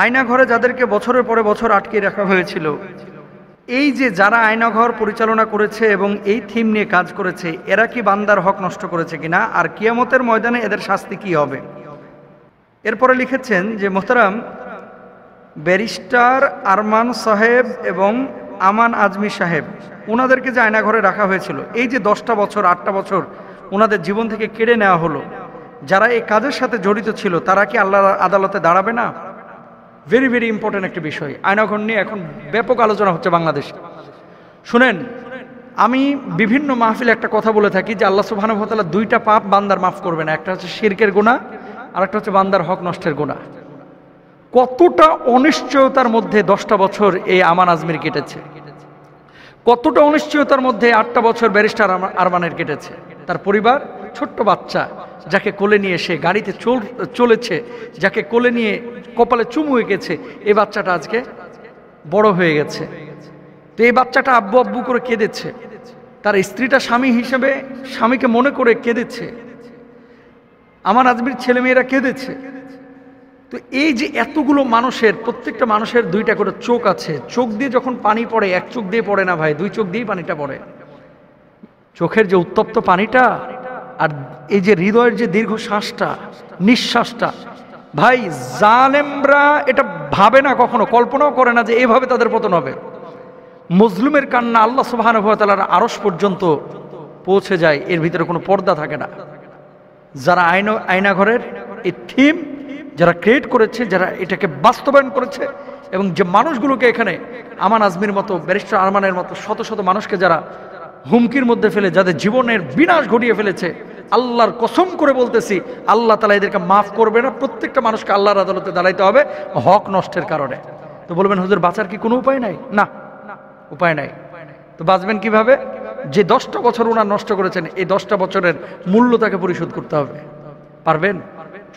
আয়নাঘরে যাদেরকে বছরের পরে বছর আটকে রাখা হয়েছিল, এই যে যারা আয়নাঘর পরিচালনা করেছে এবং এই থিম নিয়ে কাজ করেছে, এরা কি বান্দার হক নষ্ট করেছে কিনা, আর কিয়ামতের ময়দানে এদের শাস্তি কি হবে? এরপরে লিখেছেন যে মোহতারাম ব্যারিস্টার আরমান সাহেব এবং আমান আজমি সাহেব, ওনাদেরকে যে আয়নাঘরে রাখা হয়েছিল, এই যে 10টা বছর 8টা বছর ওনাদের জীবন থেকে কেড়ে নেওয়া হলো, যারা এই কাজের সাথে জড়িত ছিল তারা কি আল্লাহর আদালতে দাঁড়াবে না? ভেরি ভেরি ইম্পর্টেন্ট একটা বিষয়। আয়নাঘর নিয়ে এখন ব্যাপক আলোচনা হচ্ছে বাংলাদেশে। শুনেন, আমি বিভিন্ন মাহফিলে একটা কথা বলে থাকি যে আল্লাহ সুবহানাহু ওয়া তাআলা 2টা পাপ বান্দার মাফ করবে না, একটা হচ্ছে শিরকের গুনাহ আর একটা হচ্ছে বান্দার হক নষ্টের গুনাহ। কতটা অনিশ্চয়তার মধ্যে 10টা বছর এই আমান আজমির কেটেছে, কতটা অনিশ্চয়তার মধ্যে 8টা বছর ব্যারিস্টার আরমানের কেটেছে। তার পরিবার, ছোট্ট বাচ্চা যাকে কোলে নিয়ে সে গাড়িতে চলেছে, যাকে কোলে নিয়ে কপালে চুমু এঁকেছে, এই বাচ্চাটা আজকে বড় হয়ে গেছে। তো এই বাচ্চাটা আব্বু আব্বু করে কেঁদেছে, তার স্ত্রীটা স্বামী হিসেবে স্বামীকে মনে করে কেঁদেছে, আমার আজমির ছেলেমেয়েরা কেঁদেছে। তো এই যে এতগুলো মানুষের, প্রত্যেকটা মানুষের 2টা করে চোখ আছে, চোখ দিয়ে যখন পানি পড়ে, এক চোখ দিয়ে পড়ে না ভাই, 2 চোখ দিয়েই পানিটা পড়ে। চোখের যে উত্তপ্ত পানিটা আর এই যে হৃদয়ের যে দীর্ঘ শ্বাসটা, নিঃশ্বাসটা, ভাই জালেমরা এটা ভাবে না, কখনো কল্পনাও করে না যে এভাবে তাদের পতন হবে। মজলুমের কান্না আল্লাহ সুবহানাহু ওয়া তাআলার আরশ পর্যন্ত পৌঁছে যায়, এর ভিতরে কোনো পর্দা থাকে না। যারা আয়নাঘরের এই থিম যারা ক্রিয়েট করেছে, যারা এটাকে বাস্তবায়ন করেছে, এবং যে মানুষগুলোকে এখানে আমান আজমির মতো, ব্যারিস্টার আরমানের মতো শত শত মানুষকে যারা হুমকির মধ্যে ফেলে, যাদের জীবনের বিনাশ ঘটিয়ে ফেলেছে, আল্লাহর কসম করে বলতেছি আল্লাহ তাআলা এদেরকে মাফ করবে না। প্রত্যেকটা মানুষকে আল্লাহর আদালতে দাঁড়াইতে হবে হক নষ্টের কারণে। তো বলবেন হুজুর বাঁচার কি কোনো উপায় নাই? না, উপায় নাই। তো বাঁচবেন কিভাবে? যে 10টা বছর ওনার নষ্ট করেছেন, এই 10টা বছরের মূল্য তাকে পরিশোধ করতে হবে। পারবেন?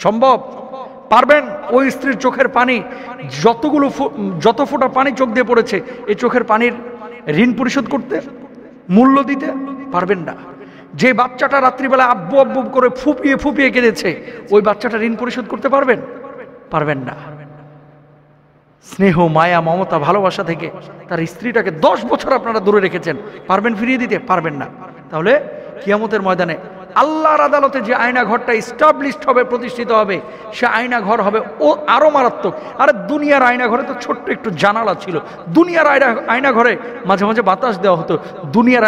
সম্ভব? পারবেন? ওই স্ত্রীর চোখের পানি, যত ফোঁটা পানি চোখ দিয়ে পড়েছে, এই চোখের পানির ঋণ পরিশোধ করতে, মূল্য দিতে পারবেন না। যে বাচ্চাটা রাত্রিবেলা আব্বু আব্বু করে ফুপিয়ে ফুপিয়ে কেঁদেছে, ওই বাচ্চাটা ঋণ পরিশোধ করতে পারবেন? পারবেন না। স্নেহ, মায়া, মমতা, ভালোবাসা থেকে তার স্ত্রীটাকে 10 বছর আপনারা দূরে রেখেছেন, পারবেন ফিরিয়ে দিতে? পারবেন না। তাহলে কিয়ামতের ময়দানে আল্লাহর আদালতে যে আয়নাঘরটা ইস্টাবলিশড হবে, প্রতিষ্ঠিত হবে, সে আয়নাঘর হবে ও আরো মারাত্মক। আরে দুনিয়ার আয়নাঘরে তো ছোট্ট একটু জানালা ছিল, দুনিয়ার আয়নাঘরে মাঝে মাঝে বাতাস দেওয়া হতো, দুনিয়ার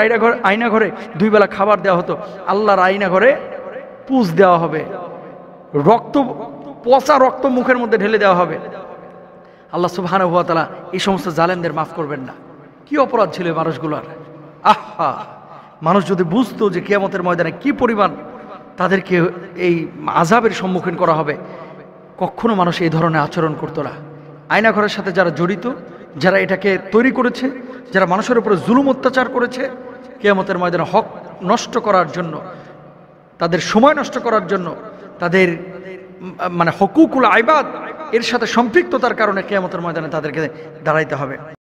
আয়নাঘরে 2 বেলা খাবার দেওয়া হতো। আল্লাহর আয়নাঘরে পুষ দেওয়া হবে, রক্ত, পচা রক্ত মুখের মধ্যে ঢেলে দেওয়া হবে। আল্লাহ সুবহানাহু ওয়া তাআলা এই সমস্ত জালেমদের মাফ করবেন না। কি অপরাধ ছিল মানুষগুলোর! আহা, মানুষ যদি বুঝতো যে কিয়ামতের ময়দানে কি পরিমাণ তাদেরকে এই আযাবের সম্মুখীন করা হবে, কখনো মানুষ এই ধরনের আচরণ করতো না। আয়নাঘরের সাথে যারা জড়িত, যারা এটাকে তৈরি করেছে, যারা মানুষের উপরে জুলুম অত্যাচার করেছে, কিয়ামতের ময়দানে হক নষ্ট করার জন্য, তাদের সময় নষ্ট করার জন্য, তাদের মানে হুকুকুল ইবাদ এর সাথে সম্পৃক্ততার কারণে কিয়ামতের ময়দানে তাদেরকে দাঁড়াইতে হবে।